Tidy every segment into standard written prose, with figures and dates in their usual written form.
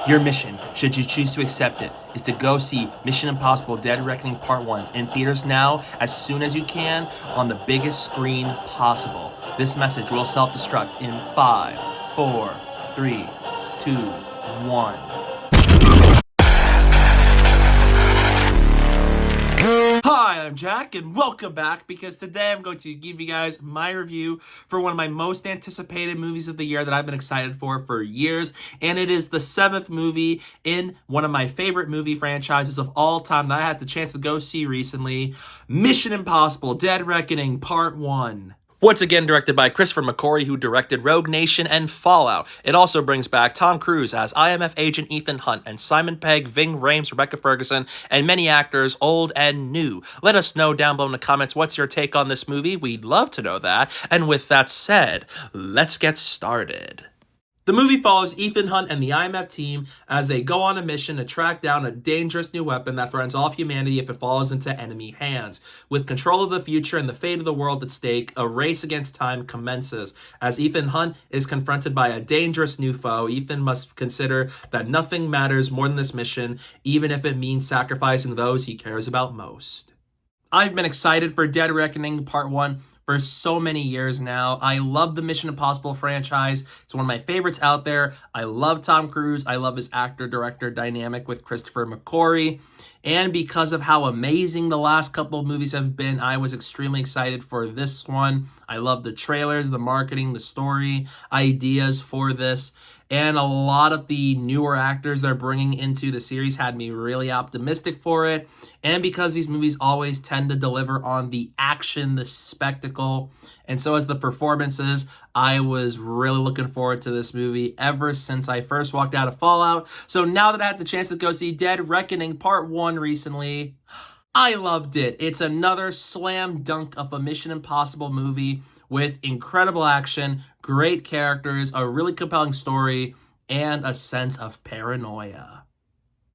Your mission, should you choose to accept it, is to go see Mission Impossible Dead Reckoning Part 1 in theaters now as soon as you can on the biggest screen possible. This message will self-destruct in 5, 4, 3, 2, 1. Hi, I'm Jack, and welcome back, because today I'm going to give you guys my review for one of my most anticipated movies of the year that I've been excited for years, and it is the 7th movie in one of my favorite movie franchises of all time that I had the chance to go see recently, Mission Impossible Dead Reckoning Part 1. Once again directed by Christopher McQuarrie, who directed Rogue Nation and Fallout. It also brings back Tom Cruise as IMF agent Ethan Hunt and Simon Pegg, Ving Rhames, Rebecca Ferguson, and many actors, old and new. Let us know down below in the comments what's your take on this movie. We'd love to know that. And with that said, let's get started. The movie follows Ethan Hunt and the IMF team as they go on a mission to track down a dangerous new weapon that threatens all of humanity if it falls into enemy hands. With control of the future and the fate of the world at stake, a race against time commences. As Ethan Hunt is confronted by a dangerous new foe, Ethan must consider that nothing matters more than this mission, even if it means sacrificing those he cares about most. I've been excited for Dead Reckoning Part 1 for so many years now. I love the Mission Impossible franchise. It's one of my favorites out there. I love Tom Cruise. I love his actor-director dynamic with Christopher McQuarrie. And because of how amazing the last couple of movies have been, I was extremely excited for this one. I love the trailers, the marketing, the story, ideas for this. And a lot of the newer actors they're bringing into the series had me really optimistic for it. And because these movies always tend to deliver on the action, the spectacle, and so as the performances, I was really looking forward to this movie ever since I first walked out of Fallout. So now that I had the chance to go see Dead Reckoning Part 1 recently, I loved it. It's another slam dunk of a Mission Impossible movie with incredible action, great characters, a really compelling story, and a sense of paranoia.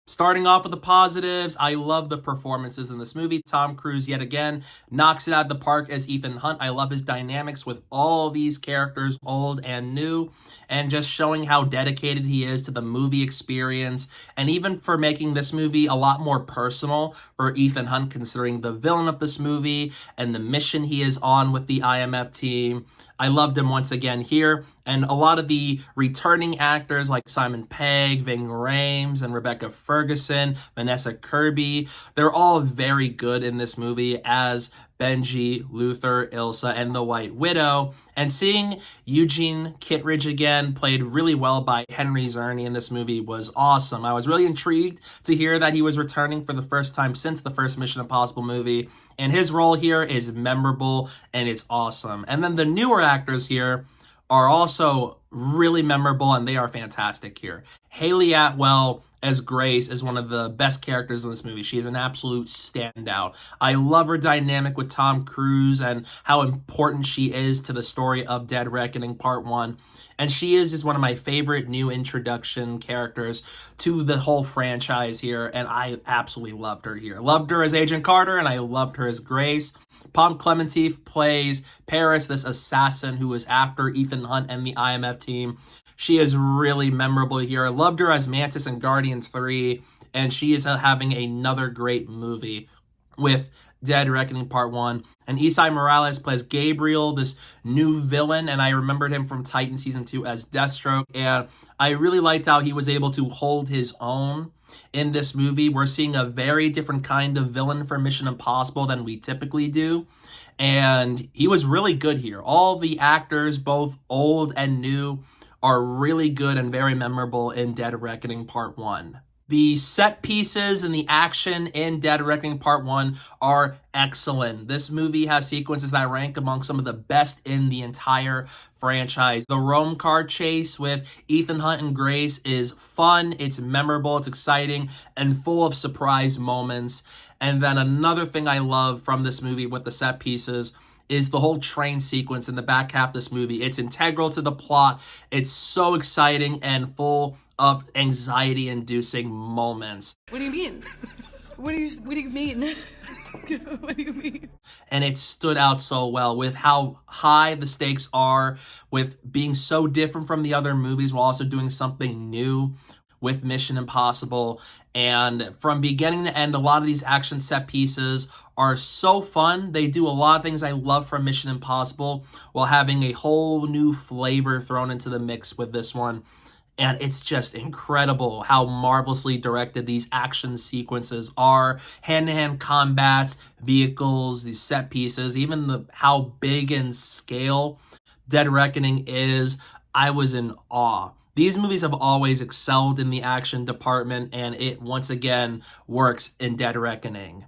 Starting off with the positives, I love the performances in this movie. Tom Cruise, yet again, knocks it out of the park as Ethan Hunt. I love his dynamics with all these characters, old and new, and just showing how dedicated he is to the movie experience, and even for making this movie a lot more personal for Ethan Hunt, considering the villain of this movie and the mission he is on with the IMF team. I loved him once again here, and a lot of the returning actors like Simon Pegg, Ving Rhames, and Rebecca Ferguson, Vanessa Kirby, they're all very good in this movie as Benji, Luther, Ilsa, and the White Widow. And seeing Eugene Kittredge again, played really well by Henry Czerny in this movie, was awesome. I was really intrigued to hear that he was returning for the first time since the first Mission Impossible movie, and his role here is memorable and it's awesome. And then the newer actors here are also really memorable, and they are fantastic here. Hayley Atwell as Grace is one of the best characters in this movie. She is an absolute standout. I love her dynamic with Tom Cruise and how important she is to the story of Dead Reckoning Part 1. And she is just one of my favorite new introduction characters to the whole franchise here, and I absolutely loved her here. Loved her as Agent Carter, and I loved her as Grace. Pom Klementieff plays Paris, this assassin who is after Ethan Hunt and the IMF team. She is really memorable here. I loved her as Mantis in Guardians 3, and she is having another great movie with Dead Reckoning Part 1. And Esai Morales plays Gabriel, this new villain, and I remembered him from Titan Season 2 as Deathstroke, and I really liked how he was able to hold his own in this movie. We're seeing a very different kind of villain for Mission Impossible than we typically do, and he was really good here. All the actors, both old and new, are really good and very memorable in Dead Reckoning Part 1. The set pieces and the action in Dead Reckoning Part 1 are excellent. This movie has sequences that rank among some of the best in the entire franchise. The Rome car chase with Ethan Hunt and Grace is fun, it's memorable, it's exciting, and full of surprise moments. And then another thing I love from this movie with the set pieces is the whole train sequence in the back half of this movie. It's integral to the plot. It's so exciting and full of anxiety-inducing moments. What do you mean? What do you mean? What do you mean? And it stood out so well with how high the stakes are, with being so different from the other movies while also doing something new, with Mission Impossible. And from beginning to end, a lot of these action set pieces are so fun. They do a lot of things I love from Mission Impossible while having a whole new flavor thrown into the mix with this one. And it's just incredible how marvelously directed these action sequences are. Hand-to-hand combats, vehicles, these set pieces, even how big in scale Dead Reckoning is. I was in awe. These movies have always excelled in the action department, and it once again works in Dead Reckoning.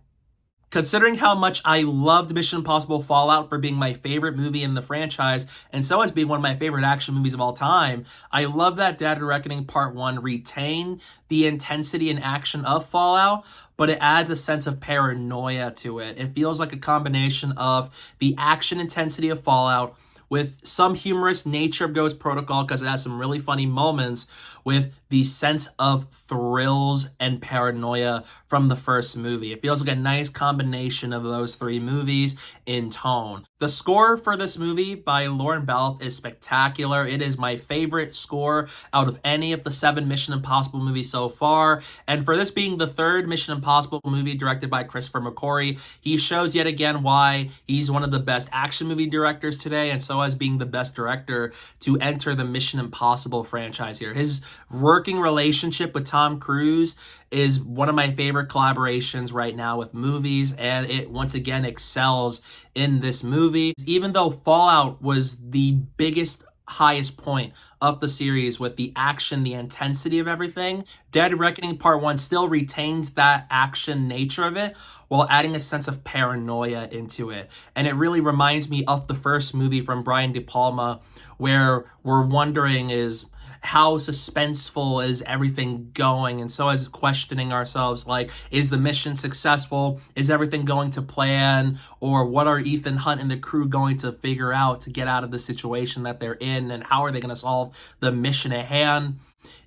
Considering how much I loved Mission Impossible Fallout for being my favorite movie in the franchise, and so as being one of my favorite action movies of all time, I love that Dead Reckoning Part 1 retained the intensity and action of Fallout, but it adds a sense of paranoia to it. It feels like a combination of the action intensity of Fallout with some humorous nature of Ghost Protocol, because it has some really funny moments, with the sense of thrills and paranoia from the first movie. It feels like a nice combination of those three movies in tone. The score for this movie by Lauren Balfe is spectacular. It is my favorite score out of any of the 7 Mission Impossible movies so far. And for this being the 3rd Mission Impossible movie directed by Christopher McQuarrie, he shows yet again why he's one of the best action movie directors today, and so as being the best director to enter the Mission Impossible franchise here. His working relationship with Tom Cruise is one of my favorite collaborations right now with movies, and it once again excels in this movie. Even though Fallout was the biggest, highest point of the series with the action, the intensity of everything, Dead Reckoning Part 1 still retains that action nature of it while adding a sense of paranoia into it. And it really reminds me of the first movie from Brian De Palma, where we're wondering is how suspenseful is everything going, and so as questioning ourselves, like, is the mission successful? Is everything going to plan? Or what are Ethan Hunt and the crew going to figure out to get out of the situation that they're in, and how are they going to solve the mission at hand?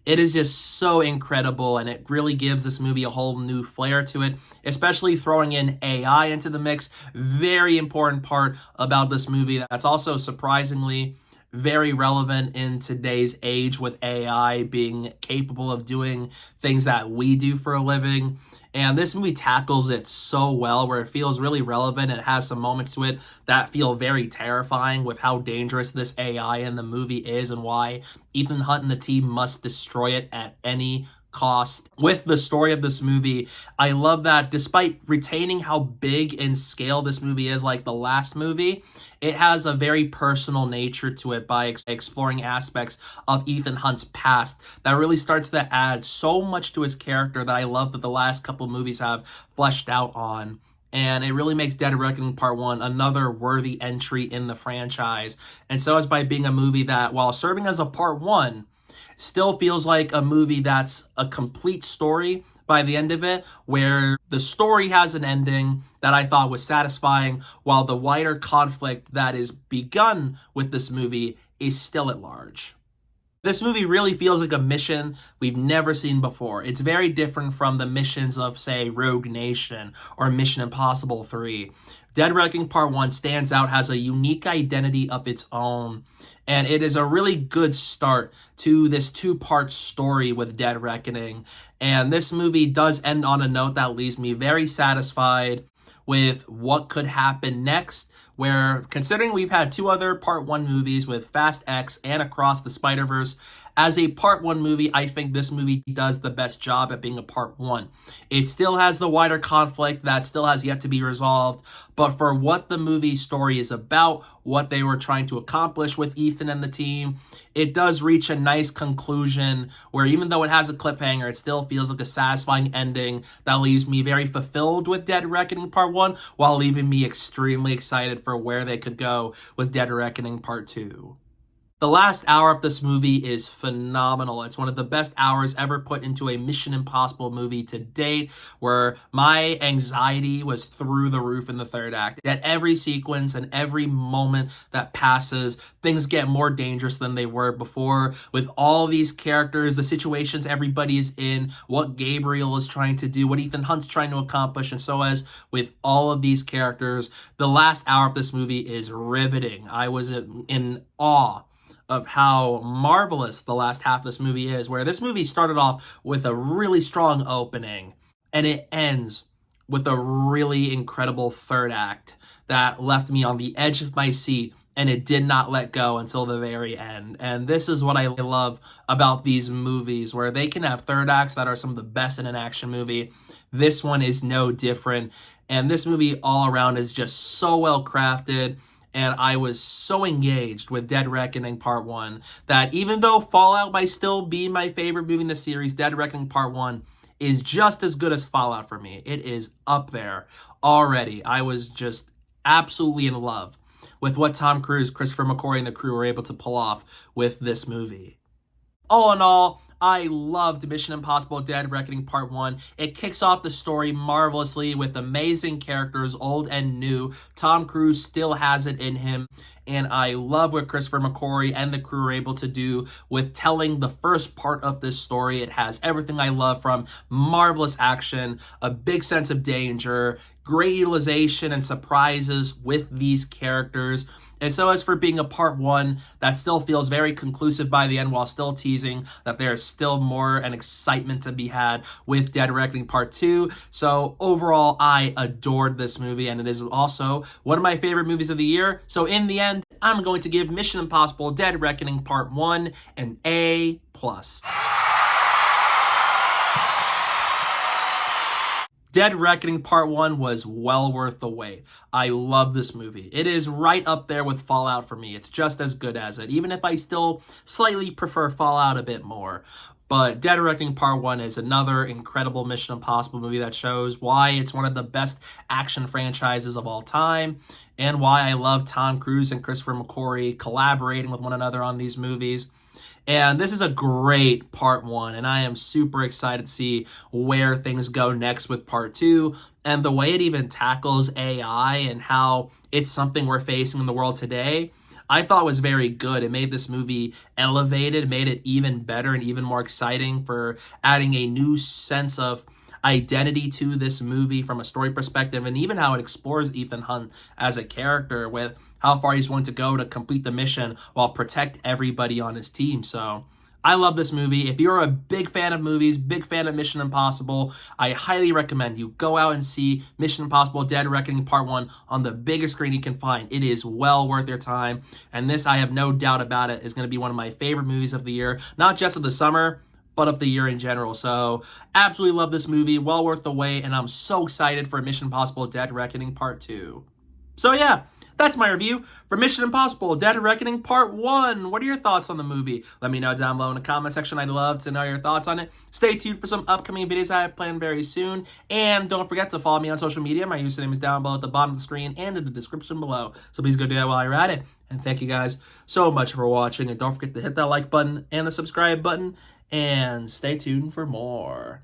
It is just so incredible, and it really gives this movie a whole new flair to it, especially throwing in AI into the mix. Very important part about this movie that's also surprisingly very relevant in today's age, with AI being capable of doing things that we do for a living. And this movie tackles it so well, where it feels really relevant. It has some moments to it that feel very terrifying with how dangerous this AI in the movie is and why Ethan Hunt and the team must destroy it at any cost. With the story of this movie, I love that despite retaining how big in scale this movie is, like the last movie, it has a very personal nature to it by exploring aspects of Ethan Hunt's past that really starts to add so much to his character that I love that the last couple movies have fleshed out on. And it really makes Dead Reckoning Part 1 another worthy entry in the franchise. And so as by being a movie that, while serving as a Part 1, still feels like a movie that's a complete story by the end of it, where the story has an ending that I thought was satisfying, while the wider conflict that is begun with this movie is still at large. This movie really feels like a mission we've never seen before. It's very different from the missions of, say, Rogue Nation or Mission Impossible 3. Dead Reckoning Part 1 stands out, has a unique identity of its own, and it is a really good start to this 2-part story with Dead Reckoning. And this movie does end on a note that leaves me very satisfied with what could happen next, where, considering we've had 2 other Part 1 movies with Fast X and Across the Spider-Verse, as a Part 1 movie, I think this movie does the best job at being a Part 1. It still has the wider conflict that still has yet to be resolved, but for what the movie story is about, what they were trying to accomplish with Ethan and the team, it does reach a nice conclusion where, even though it has a cliffhanger, it still feels like a satisfying ending that leaves me very fulfilled with Dead Reckoning Part 1, while leaving me extremely excited for where they could go with Dead Reckoning Part 2. The last hour of this movie is phenomenal. It's one of the best hours ever put into a Mission Impossible movie to date, where my anxiety was through the roof in the 3rd act. At every sequence and every moment that passes, things get more dangerous than they were before. With all these characters, the situations everybody is in, what Gabriel is trying to do, what Ethan Hunt's trying to accomplish, and so as with all of these characters, the last hour of this movie is riveting. I was in awe of how marvelous the last half of this movie is, where this movie started off with a really strong opening, and it ends with a really incredible third act that left me on the edge of my seat, and it did not let go until the very end. And this is what I love about these movies, where they can have third acts that are some of the best in an action movie. This one is no different. And this movie all around is just so well crafted. And I was so engaged with Dead Reckoning Part 1 that even though Fallout might still be my favorite movie in the series, Dead Reckoning Part 1 is just as good as Fallout for me. It is up there already. I was just absolutely in love with what Tom Cruise, Christopher McQuarrie, and the crew were able to pull off with this movie. All in all, I loved Mission Impossible Dead Reckoning Part 1. It kicks off the story marvelously with amazing characters, old and new. Tom Cruise still has it in him. And I love what Christopher McQuarrie and the crew are able to do with telling the first part of this story. It has everything I love, from marvelous action, a big sense of danger, great utilization and surprises with these characters. And so as for being a part 1 that still feels very conclusive by the end, while still teasing that there's still more and excitement to be had with Dead Reckoning Part 2. So overall, I adored this movie, and it is also one of my favorite movies of the year. So in the end, I'm going to give Mission Impossible Dead Reckoning Part 1 an A+. Dead Reckoning Part 1 was well worth the wait. I love this movie. It is right up there with Fallout for me. It's just as good as it, even if I still slightly prefer Fallout a bit more. But Dead Reckoning Part 1 is another incredible Mission Impossible movie that shows why it's one of the best action franchises of all time, and why I love Tom Cruise and Christopher McQuarrie collaborating with one another on these movies. And this is a great Part 1, and I am super excited to see where things go next with Part 2, and the way it even tackles AI and how it's something we're facing in the world today, I thought was very good. It made this movie elevated, made it even better and even more exciting for adding a new sense of identity to this movie from a story perspective, and even how it explores Ethan Hunt as a character with how far he's willing to go to complete the mission while protect everybody on his team. So I love this movie. If you're a big fan of movies, big fan of Mission Impossible, I highly recommend you go out and see Mission Impossible Dead Reckoning Part 1 on the biggest screen you can find. It is well worth your time. And this, I have no doubt about it, is going to be one of my favorite movies of the year, not just of the summer, but of the year in general. So absolutely love this movie, well worth the wait, and I'm so excited for Mission Impossible Dead Reckoning Part 2. So yeah, that's my review for Mission Impossible Dead Reckoning Part 1. What are your thoughts on the movie? Let me know down below in the comment section. I'd love to know your thoughts on it. Stay tuned for some upcoming videos I have planned very soon. And don't forget to follow me on social media. My username is down below at the bottom of the screen and in the description below. So please go do that while you're at it. And thank you guys so much for watching. And don't forget to hit that like button and the subscribe button. And stay tuned for more.